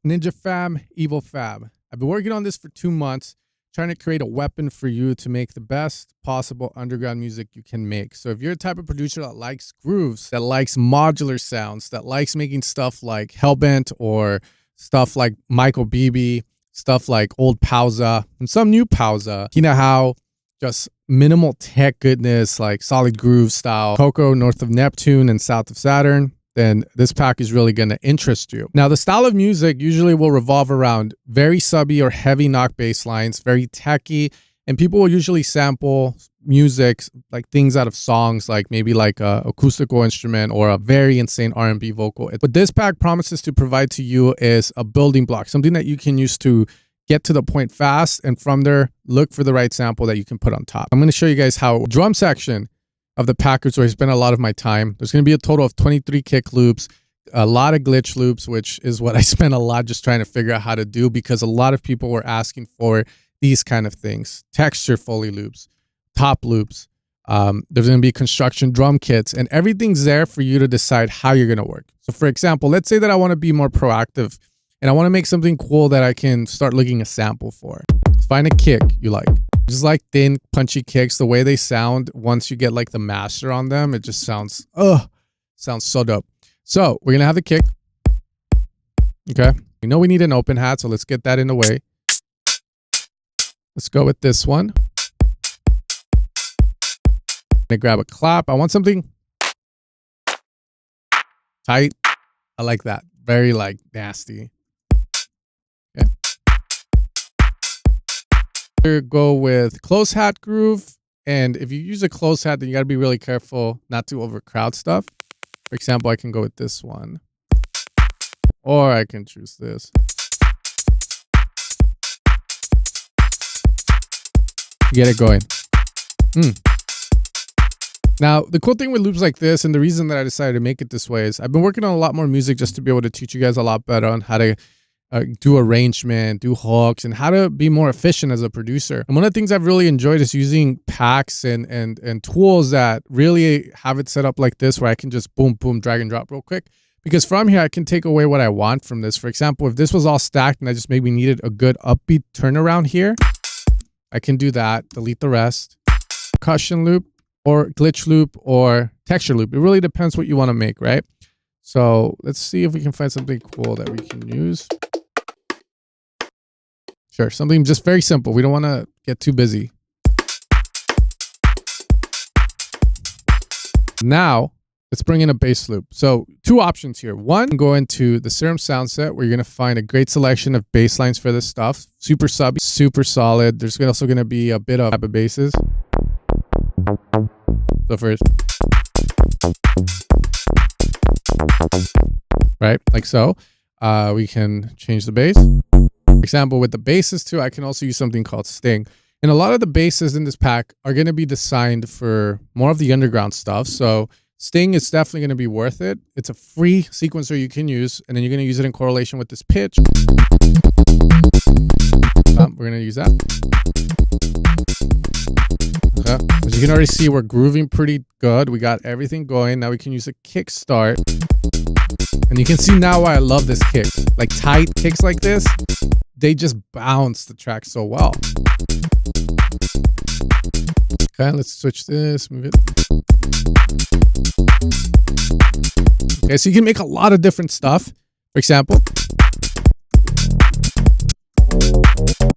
Ninja Fam, Evil Fab. I've been working on this for 2 months, trying to create a weapon for you to make the best possible underground music you can make. So if you're a type of producer that likes grooves, that likes modular sounds, that likes making stuff like Hellbent or stuff like Michael Beebe, stuff like old Pausa and some new Pausa, you know how just minimal tech goodness like solid groove style, Coco north of Neptune and south of Saturn, then this pack is really going to interest you. Now, the style of music usually will revolve around very subby or heavy knock bass lines, very techy, and people will usually sample music like things out of songs, like maybe like a acoustical instrument or a very insane R&B vocal. What this pack promises to provide to you is a building block, something that you can use to get to the point fast, and from there, look for the right sample that you can put on top. I'm going to show you guys how drum section of the package where I spend a lot of my time. There's going to be a total of 23 kick loops, a lot of glitch loops, which is what I spent a lot just trying to figure out how to do, because a lot of people were asking for these kind of things. Texture Foley loops, top loops. There's going to be construction drum kits, and everything's there for you to decide how you're going to work. So for example, let's say that I want to be more proactive and I want to make something cool that I can start looking a sample for. Find a kick you like. Just like thin, punchy kicks, the way they sound once you get like the master on them, it just sounds so dope. So we're gonna have the kick. Okay, we know we need an open hat, so let's get that in the way. Let's go with this one. I'm gonna grab a clap. I want something tight. I like that. Very like nasty. Okay. Go with close hat groove, and if you use a close hat, then you got to be really careful not to overcrowd stuff. For example, I can go with this one, or I can choose this. Get it going. Now, the cool thing with loops like this, and the reason that I decided to make it this way, is I've been working on a lot more music just to be able to teach you guys a lot better on how to do arrangement, do hooks, and how to be more efficient as a producer. And one of the things I've really enjoyed is using packs and tools that really have it set up like this, where I can just boom, boom, drag and drop real quick. Because from here, I can take away what I want from this. For example, if this was all stacked and I just maybe needed a good upbeat turnaround here, I can do that, delete the rest. Percussion loop or glitch loop or texture loop. It really depends what you want to make, right? So let's see if we can find something cool that we can use. Sure, something just very simple. We don't want to get too busy. Now, let's bring in a bass loop. So 2 options here. One, go into the Serum sound set, where you're going to find a great selection of bass lines for this stuff. Super subby, super solid. There's also going to be a bit of type of basses. So first, right, like so. We can change the bass. For example, with the basses too, I can also use something called Sting. And a lot of the basses in this pack are going to be designed for more of the underground stuff. So Sting is definitely going to be worth it. It's a free sequencer you can use, and then you're going to use it in correlation with this pitch. We're going to use that. Okay. As you can already see, we're grooving pretty good. We got everything going. Now we can use a kick start. And you can see now why I love this kick. Like tight kicks like this, they just bounce the track so well. Okay, let's switch this, move it. Okay, so you can make a lot of different stuff. For example,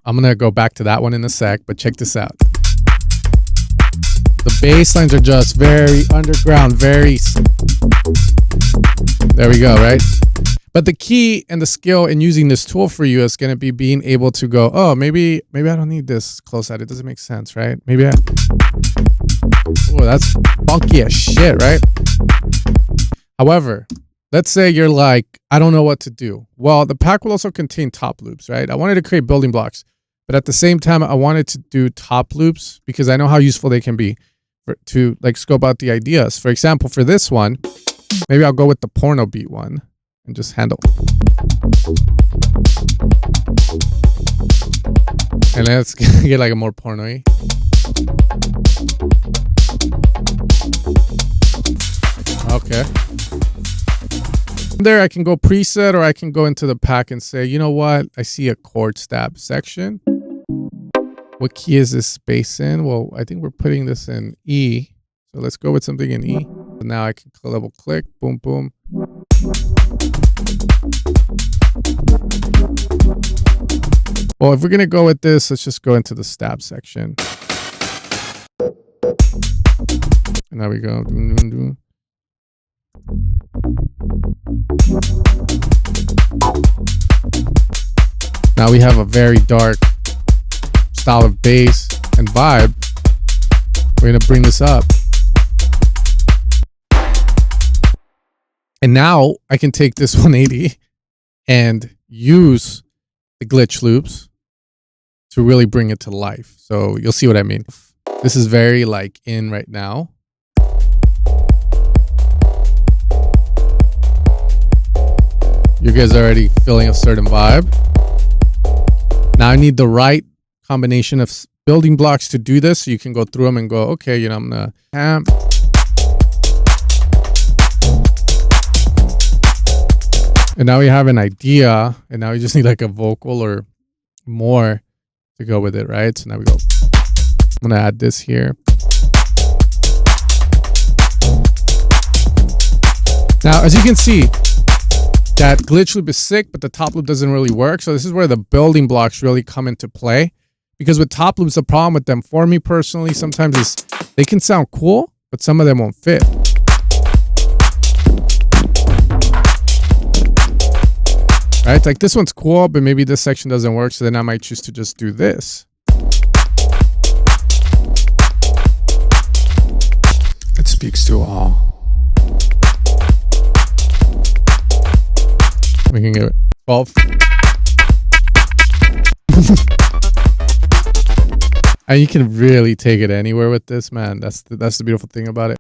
I'm going to go back to that one in a sec, but check this out. The bass lines are just very underground, very... There we go, right? But the key and the skill in using this tool for you is going to be being able to go, oh, maybe I don't need this close hat. It doesn't make sense, right? Maybe I... Oh, that's funky as shit, right? However, let's say you're like, I don't know what to do. Well, the pack will also contain top loops, right? I wanted to create building blocks, but at the same time, I wanted to do top loops because I know how useful they can be to like scope out the ideas. For example, for this one, maybe I'll go with the porno beat one and just handle. And let's get like a more porno-y. Okay. There I can go preset, or I can go into the pack and say, you know what? I see a chord stab section. What key is this space in? Well, I think we're putting this in E. So let's go with something in E. So now I can double click, boom, boom. Well, if we're gonna go with this, let's just go into the stab section. And there we go. Now we have a very dark style of bass and vibe. We're gonna bring this up. And now I can take this 180 and use the glitch loops to really bring it to life. So you'll see what I mean. This is very like in right now. You guys are already feeling a certain vibe. Now I need the right combination of building blocks to do this. So you can go through them and go, okay, you know, I'm gonna amp. And now we have an idea, and now we just need like a vocal or more to go with it, right? So now we go, I'm gonna add this here. Now, as you can see, that glitch loop is sick, but the top loop doesn't really work. So this is where the building blocks really come into play. Because with top loops, the problem with them, for me personally, sometimes is they can sound cool, but some of them won't fit. Right? Like this one's cool, but maybe this section doesn't work. So then I might choose to just do this. It speaks to all. We can give it 12. And you can really take it anywhere with this, man. That's the beautiful thing about it.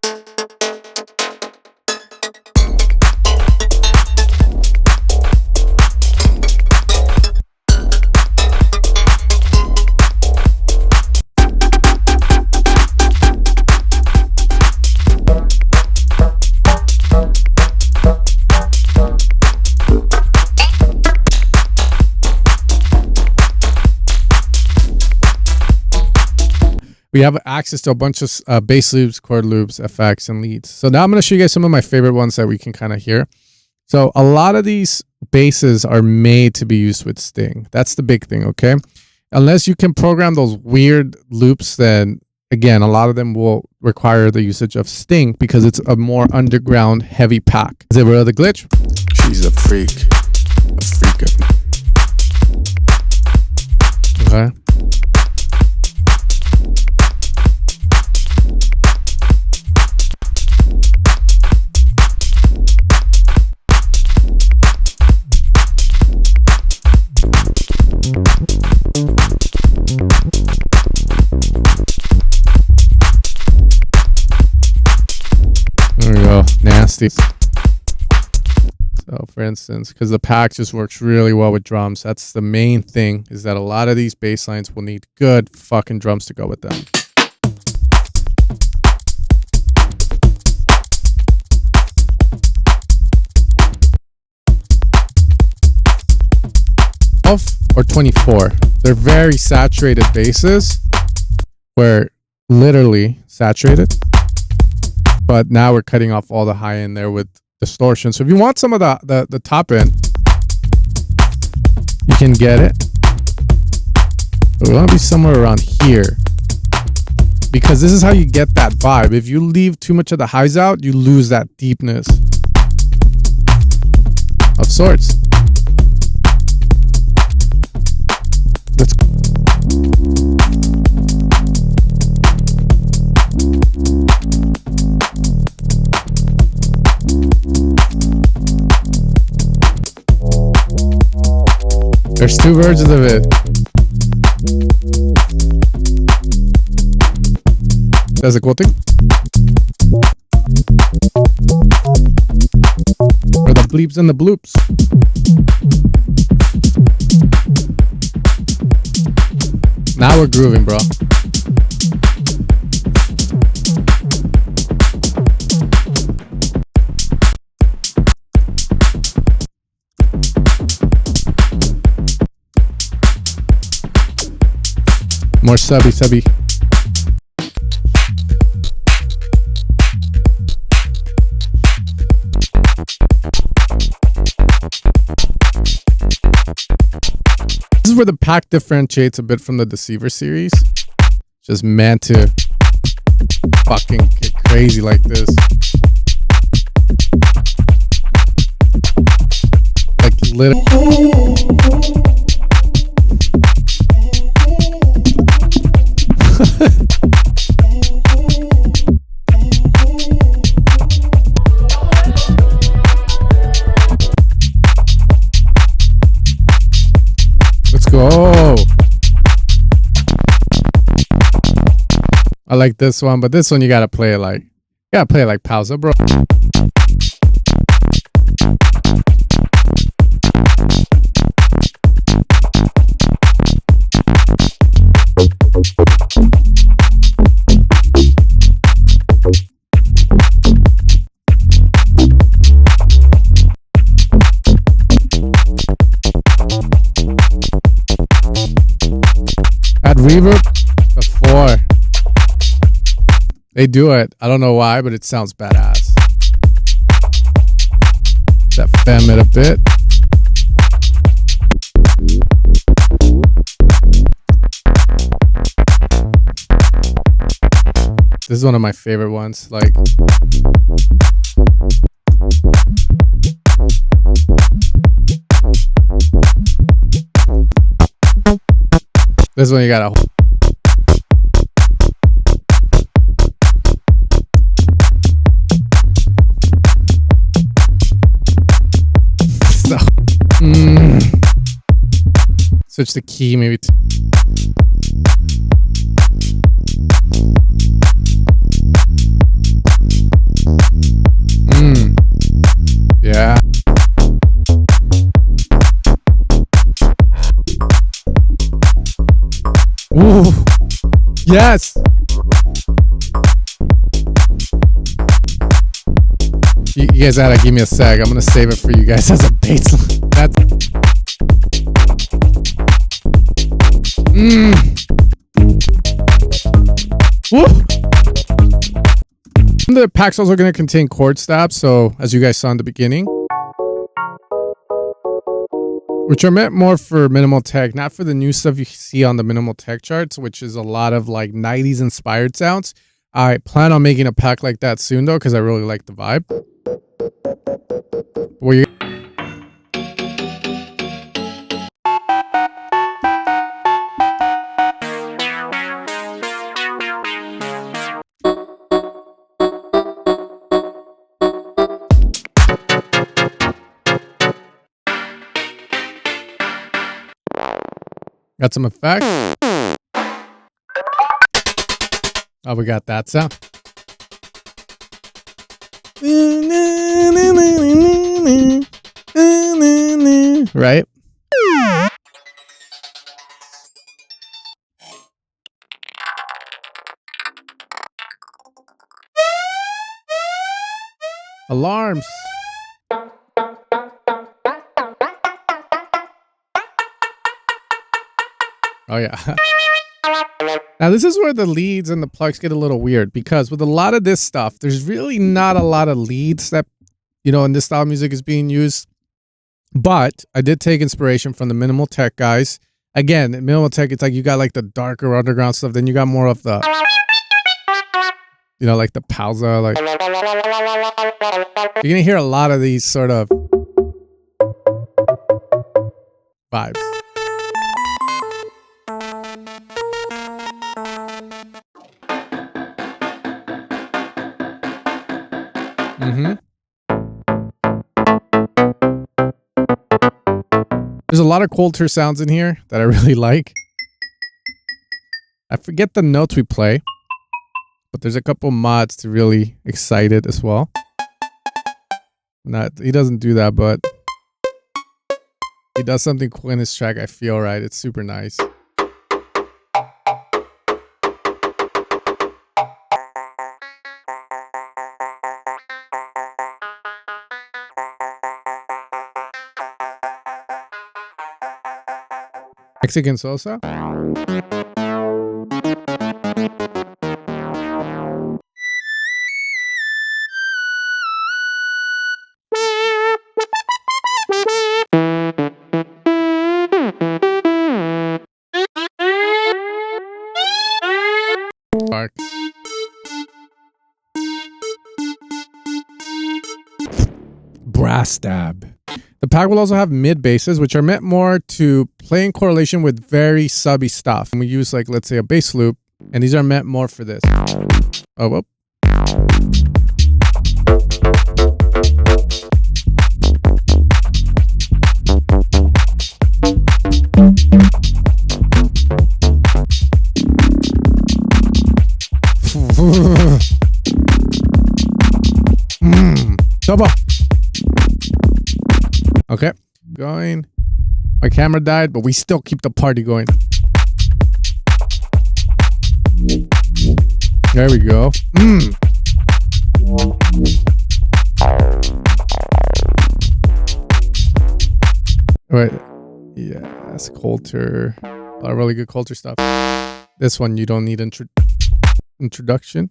We have access to a bunch of bass loops, chord loops, effects, and leads. So now I'm going to show you guys some of my favorite ones that we can kind of hear. So a lot of these basses are made to be used with Sting. That's the big thing, okay? Unless you can program those weird loops, then again, a lot of them will require the usage of Sting because it's a more underground heavy pack. Is it real the glitch? She's a freak. A freak. Okay. There we go. Nasty. So for instance, because the pack just works really well with drums, that's the main thing, is that a lot of these bass lines will need good fucking drums to go with them. Or 24. They're very saturated basses, where literally saturated, but now we're cutting off all the high end there with distortion. So if you want some of the top end, you can get it. But we want to be somewhere around here, because this is how you get that vibe. If you leave too much of the highs out, you lose that deepness of sorts. There's two versions of it. That's a cool thing. Or the bleeps and the bloops. Now we're grooving, bro. More subby, subby. This is where the pack differentiates a bit from the Deceiver series. Just meant to fucking get crazy like this. Like literally. Let's go. I like this one, but this one you gotta play it like pausa, bro. Add reverb before. They do it. I don't know why, but it sounds badass. That fem it a bit. This is one of my favorite ones. Like, this one you gotta. So, switch the key maybe. Yeah. Ooh. Yes. You guys gotta give me a sec. I'm gonna save it for you guys as a baseline. That's. Woo. The pack's also gonna contain chord stabs, so as you guys saw in the beginning, which are meant more for minimal tech, not for the new stuff you see on the minimal tech charts, which is a lot of like 90s inspired sounds. I plan on making a pack like that soon though, because I really like the vibe. Got some effects. Oh, we got that sound. Right? Alarms. Oh, yeah. Now, this is where the leads and the plugs get a little weird, because with a lot of this stuff, there's really not a lot of leads that, you know, in this style of music is being used. But I did take inspiration from the minimal tech guys. Again, minimal tech, it's like you got like the darker underground stuff. Then you got more of the, you know, like the pausa. Like, you're going to hear a lot of these sort of vibes. There's a lot of quilter sounds in here that I really like. I forget the notes we play, but there's a couple mods to really excite it as well. He doesn't do that, but he does something cool in his track. I feel right. It's super nice. Mexican Sosa. stab. The pack will also have mid basses, which are meant more to play in correlation with very subby stuff. And we use like, let's say a bass loop, and these are meant more for this. Oh, well. Double. Okay, going. My camera died, but we still keep the party going. There we go. Wait, yeah, that's Coulter. A lot of really good Coulter stuff. This one you don't need introduction.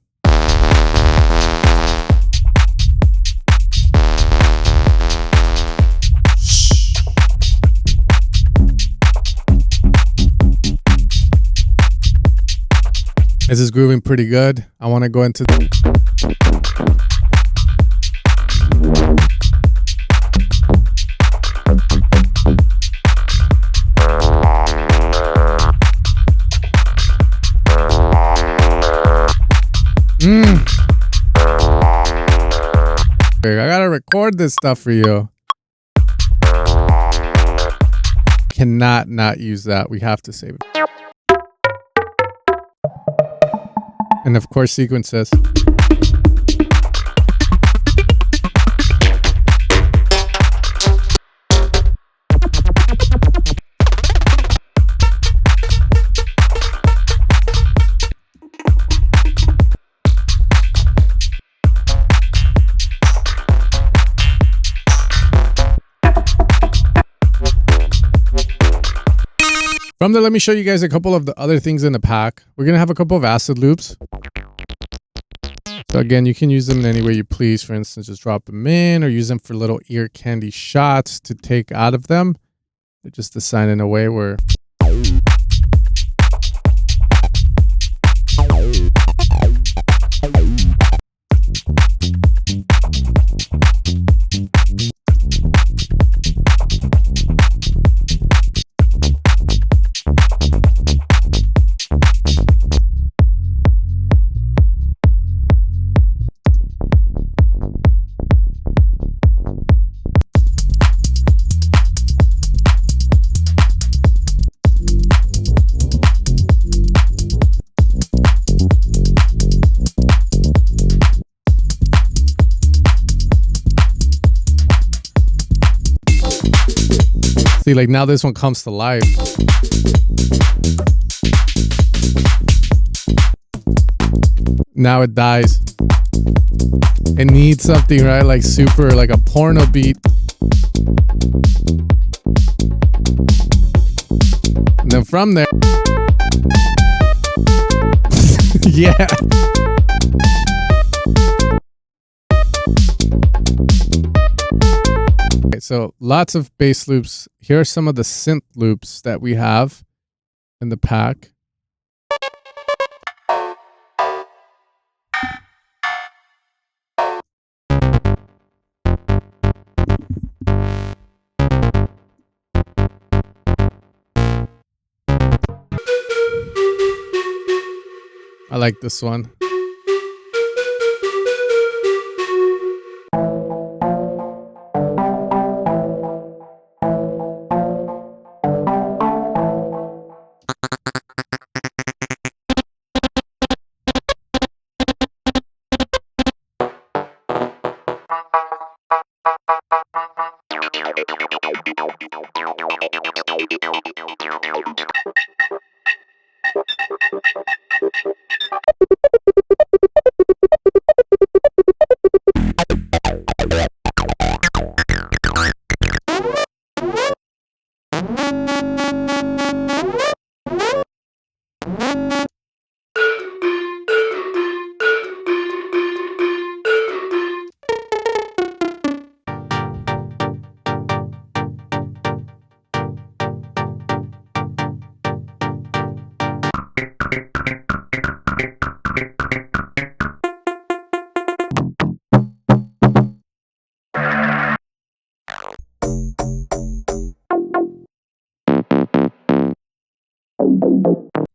This is grooving pretty good. I want to go into I gotta record this stuff for you. Cannot not use that. We have to save it. And of course, sequences. From there, let me show you guys a couple of the other things in the pack. We're going to have a couple of acid loops. So again, you can use them in any way you please. For instance, just drop them in or use them for little ear candy shots to take out of them. They're just designed in a way where... See, like now this one comes to life. Now it dies. It needs something, right? Like super, like a porno beat. And then from there, yeah. Okay, so lots of bass loops. Here are some of the synth loops that we have in the pack. I like this one.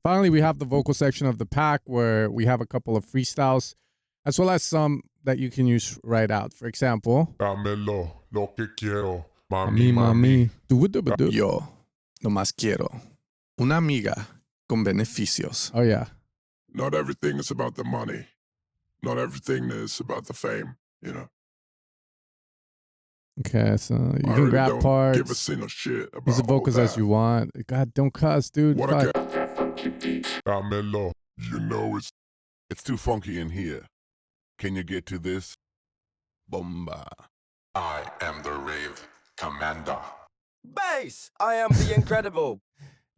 Finally, we have the vocal section of the pack where we have a couple of freestyles, as well as some that you can use right out. For example, Dámelo lo que quiero, mami, mami. Yo no más quiero una amiga con beneficios. Oh, yeah. Not everything is about the money. Not everything is about the fame, you know. Okay, so you can grab parts. Give a single shit about Use the vocals as you want. God, don't cuss, dude. Fuck. Dámelo. You know it's too funky in here. Can you get to this? Bomba. I am the rave commander. Bass! I am the incredible.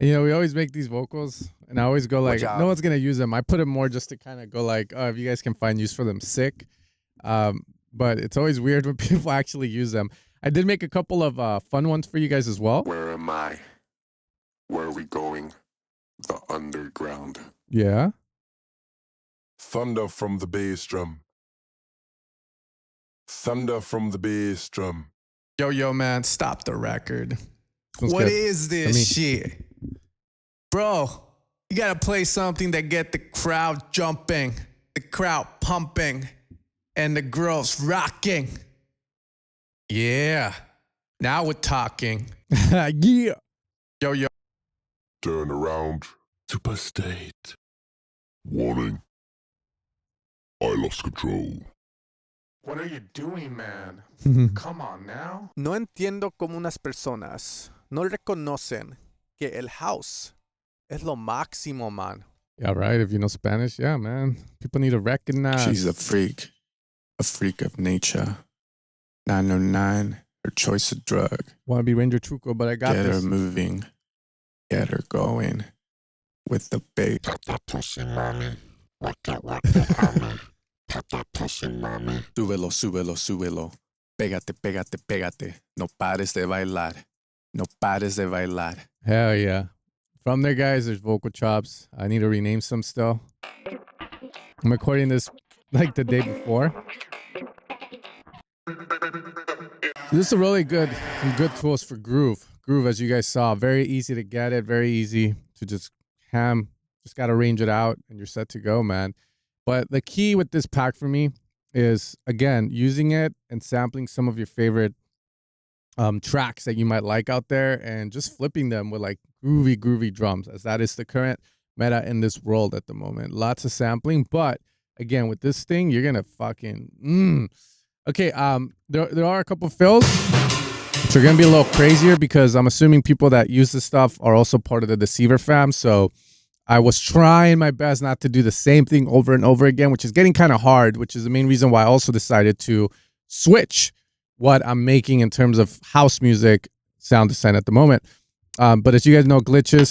You know, we always make these vocals, and I always go like, no one's going to use them. I put them more just to kind of go like, oh, if you guys can find use for them, sick. But it's always weird when people actually use them. I did make a couple of fun ones for you guys as well. Where am I? Where are we going? The underground. Yeah. Thunder from the bass drum. Thunder from the bass drum. Yo, man, stop the record. What is this shit? Bro, you gotta play something that get the crowd jumping, the crowd pumping, and the girls rocking. Yeah, now we're talking. Yeah. Yo. Turn around. Super state. Warning. I lost control. What are you doing, man? Come on now. No entiendo cómo unas personas no reconocen que el house es lo máximo, man. Yeah, right. If you know Spanish, yeah, man. People need to recognize. She's a freak of nature. 909, her choice of drug. Want to be Ranger Truco, but I got Get this. her moving, get her going with the bass. Pop that pussy, mommy. Work it, mommy. Pop that pussy, mommy. Súbelo, súbelo, súbelo. Pégate, pégate, pégate. No pares de bailar. No pares de bailar. Hell yeah. From there, guys, there's vocal chops. I need to rename some still. I'm recording this like the day before. So this is a really good tools for groove. Groove, as you guys saw, very easy to get it, very easy to just ham. Just got to range it out and you're set to go, man. But the key with this pack for me is, again, using it and sampling some of your favorite tracks that you might like out there and just flipping them with like groovy drums, as that is the current meta in this world at the moment. Lots of sampling, but again, with this thing, you're gonna fucking Okay, there are a couple fills which are gonna be a little crazier because I'm assuming people that use this stuff are also part of the Deceiver fam. So I was trying my best not to do the same thing over and over again, which is getting kind of hard, which is the main reason why I also decided to switch what I'm making in terms of house music sound design at the moment. But as you guys know, glitches.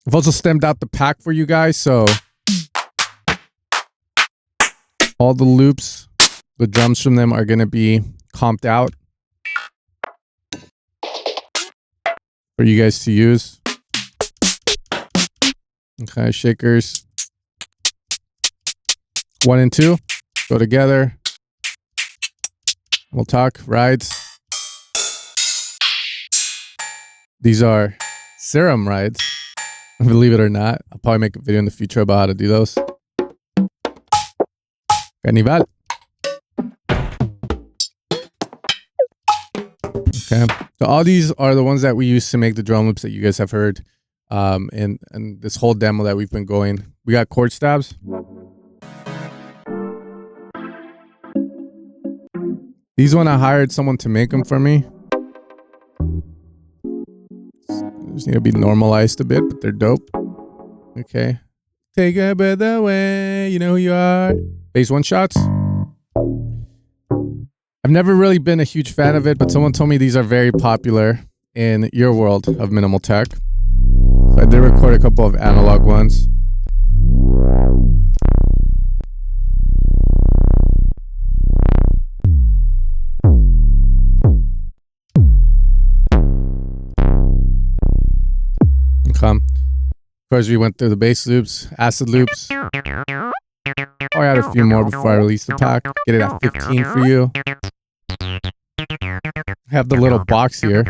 I've also stemmed out the pack for you guys, so all the loops, the drums from them are going to be comped out for you guys to use. Okay, shakers 1 and 2 go together. We'll talk rides. These are serum rides, believe it or not. I'll probably make a video in the future about how to do those. Carnival. Okay, so all these are the ones that we use to make the drum loops that you guys have heard in this whole demo that we've been going. We got chord stabs. These one I hired someone to make them for me. Just need to be normalized a bit, but they're dope. Okay. Take a breath away, you know who you are. Bass one shots. I've never really been a huge fan of it, but someone told me these are very popular in your world of minimal tech. So I did record a couple of analog ones. Of course, we went through the bass loops, acid loops. I'll add a few more before I release the pack. Get it at 15 for you. Have the little box here.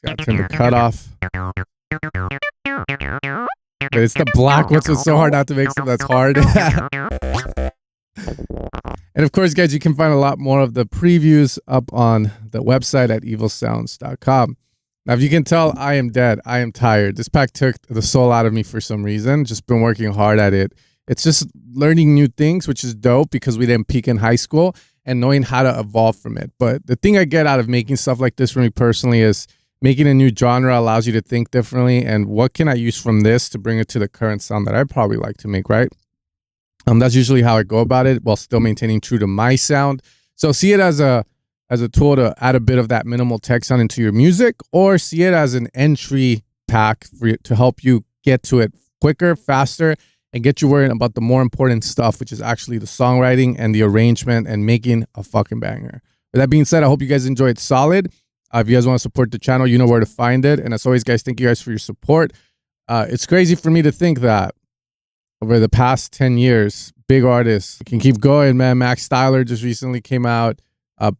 Gotta turn the cut off. But it's the black ones, so it's so hard not to make something that's hard. And of course, guys, you can find a lot more of the previews up on the website at evilsounds.com. Now, if you can tell, I am dead. I am tired. This pack took the soul out of me for some reason. Just been working hard at it. It's just learning new things, which is dope because we didn't peak in high school, and knowing how to evolve from it. But the thing I get out of making stuff like this for me personally is making a new genre allows you to think differently. And what can I use from this to bring it to the current sound that I probably like to make, right? That's usually how I go about it, while still maintaining true to my sound. So see it as a tool to add a bit of that minimal tech sound into your music, or see it as an entry pack for you, to help you get to it quicker, faster, and get you worrying about the more important stuff, which is actually the songwriting and the arrangement and making a fucking banger. With that being said, I hope you guys enjoyed Solid. If you guys want to support the channel, you know where to find it. And as always, guys, thank you guys for your support. It's crazy for me to think that over the past 10 years, big artists can keep going, man. Max Styler just recently came out.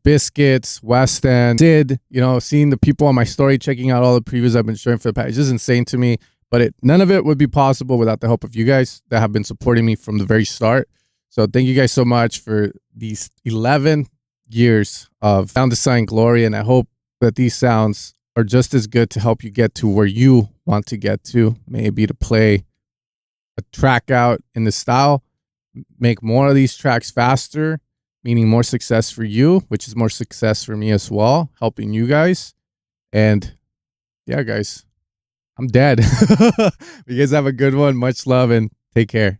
Biscuits, West End, Sid, you know, seeing the people on my story, checking out all the previews I've been showing for the past, it's just insane to me. But none of it would be possible without the help of you guys that have been supporting me from the very start. So thank you guys so much for these 11 years of sound design glory. And I hope that these sounds are just as good to help you get to where you want to get to. Maybe to play a track out in the style, make more of these tracks faster, meaning more success for you, which is more success for me as well, helping you guys. And yeah, guys, I'm dead. You guys have a good one. Much love and take care.